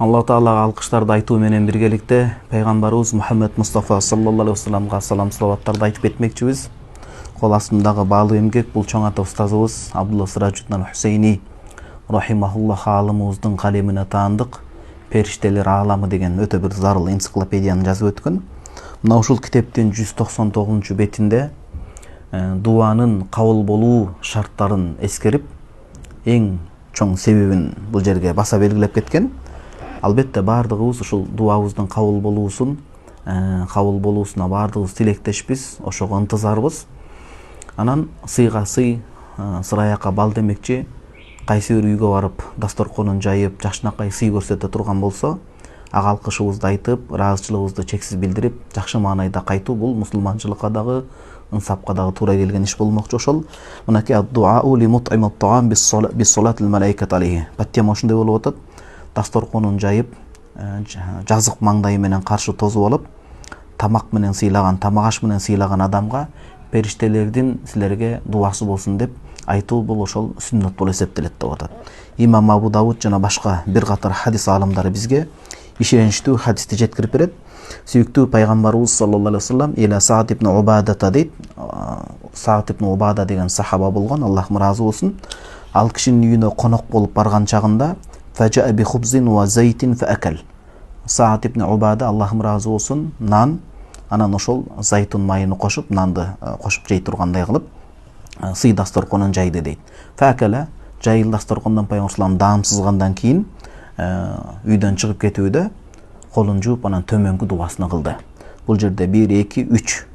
Алла Таалага алкыштарды айтуу менен биргеликте пайгамбарыбыз Мухаммед Мустафа саллаллаху алейхи вассаламга салам салаваттарды айтып кетмекчибиз. Кол астымдагы баалуу эмгек бул чоң ата устазыбыз Абдулла Сыражуддин Хусейни рахимахуллах алымыбыздын калемине таандык Периштелер ааламы деген өтө бир зарыл энциклопедияны жазып өткөн. Мына ушул китептин 199-бетинде дуанын кабыл болуу шарттарын эскерип, эң чоң себебин бул жерге баса белгилеп кеткен. Албетте бардыгыбыз ушул дуабыздын кабыл болуусуна бардыгыбыз тилектешпиз, ошого ынтызарбыз. Анан сыйга сый, сыраяка бал демекчи, кайсы бир үйгө барып, дасторконун жайып, жакшынакай сый көрсөтө турган болсо, ага алкышыбызды айтып, ыраазычылыгыбызды чексиз билдирип, жакшы маанайда кайтуу бул мусулманчылыкка дагы, ынсапка дагы туура келген иш болмокчу. Ошол мынакей ад-дуау ли мут'имат таам бис-салатил малаикат алейхи. Баттема ошондой болуп атат. Дасторконун жайып, жазык маңдайы менен каршы тозуп алып, тамак менен сыйлаган, тамак аш менен сыйлаган адамга периштелердин силерге дуасы болсун деп айтуу бул ошол сүннөт болуп эсептелет деп атат. Имам Абу Давуд жана башка бир катар хадис аалымдары бизге ишеничтүү хадисти жеткирип берет. Сүйүктүү пайгамбарыбыз саллаллаху алейхи вассалам иля Саад ибн Убада дейт. Саад ибн Убада деген сахаба болгон, Аллах ыраазы болсун. Ал кишинин үйүнө конок болуп барган чагында фажа би хубзин ва зайтин фаакал. Саад ибн Убада, Аллах ыраазы болсун, нан, анан ошол зайтун майын кошуп, нанды кошуп жей тургандай кылып, сый дасторконун жайды дейт. Фаакала, жайыл дасторкондон пайгамбар даам сызгандан кийин үйдөн чыгып кетүүдө колун жууп анан төмөнкү дубасына кылды. Бул жерде 1, 2,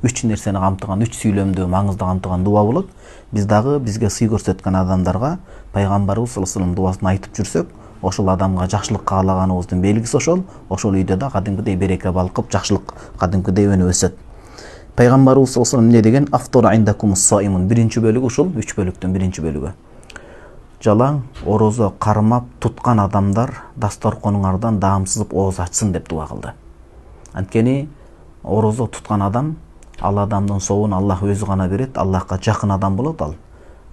3 нерсени камтыган, 3 сүйлөмдүү маңызды камтыган дуба болот. Биз дагы бизге сый көрсөткөн адамдарга пайгамбарыбыз саллаллаху алейхи вассалам дубасын айтып жүрсөк, ошол адамга жакшылык каалаганыбыздын белгиси ошол үйдө да кадимкидей береке балкып, жакшылык кадимкидей өнүп өсөт. Пайгамбарыбыз саллаллаху алейхи вассалам эмне деген? Афтор индакумус саимун. Биринчи бөлүгү ушул 3 бөлүктүн биринчи бөлүгү. Жалаң орозо кармап туткан адамдар дасторконуңардан даамсызып ооз ачсын деп дуа кылды. Анткени орозо туткан адам, ал адамдын сообун Аллах өзү гана берет, Аллахка жакын адам болот ал.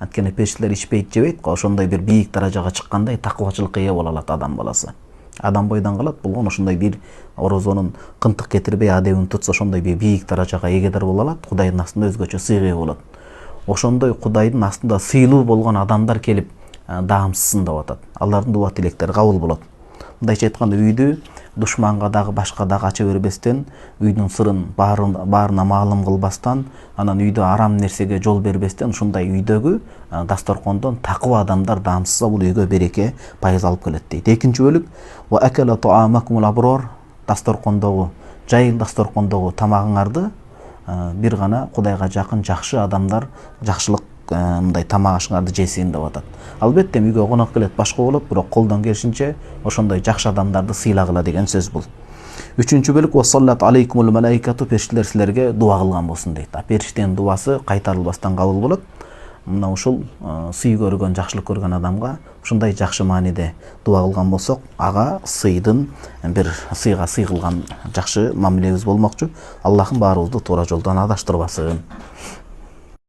Анткени периштелер ичпейт, жебейт, ошондой бир бийик даражага чыккандай такыбачылыкка ээ боло алат адам баласы. Адам бойдон калат, болгон ошондой бир орозонун кынтык кетирбей адебин тутса, ошондой бир бийик даражага эгедер боло алат, Кудайдын астында өзгөчө сыйгый болот. Ошондой Кудайдын астында сыйлуу болгон адамдар келип даамсызсын деп атат. Алардын дуа тилектери кабыл болот. Мындайча айтканда, үйдү душманга дагы башка дагы ача бербестен, үйдүн сырын баарына маалым кылбастан, анан үйдө арам нерсеге жол бербестен, ушундай үйдөгү дасторкондон такыба адамдар даамсызса, бул үйгө береке пайыз алып келет дейт. Экинчи бөлүк ва акала таамакумул аброр, дасторкондогу, жайыл дасторкондогу тамагыңарды бир гана Кудайга жакын жакшы адамдар жакшылык мындай тамак ашыңарды жесин деп атат. Албетте үйгө конок келет башка болот, бирок колдон келишинче ошондой жакшы адамдарды сыйлагыла деген сөз бул. Үчүнчү бөлүк ва саллат алейкумул малаикату, периштелер силерге дуа кылган болсун дейт. Периштенин дуасы кайтарылбастан кабыл болот. Мына ушул сый көргөн, жакшылык көргөн адамга ушундай жакшы мааниде дуа кылган болсок, ага сыйдын бир сыйга сый кылган жакшы мамилебиз болмокчу. Аллахым баарыбызды туура жолдон адаштырбасын.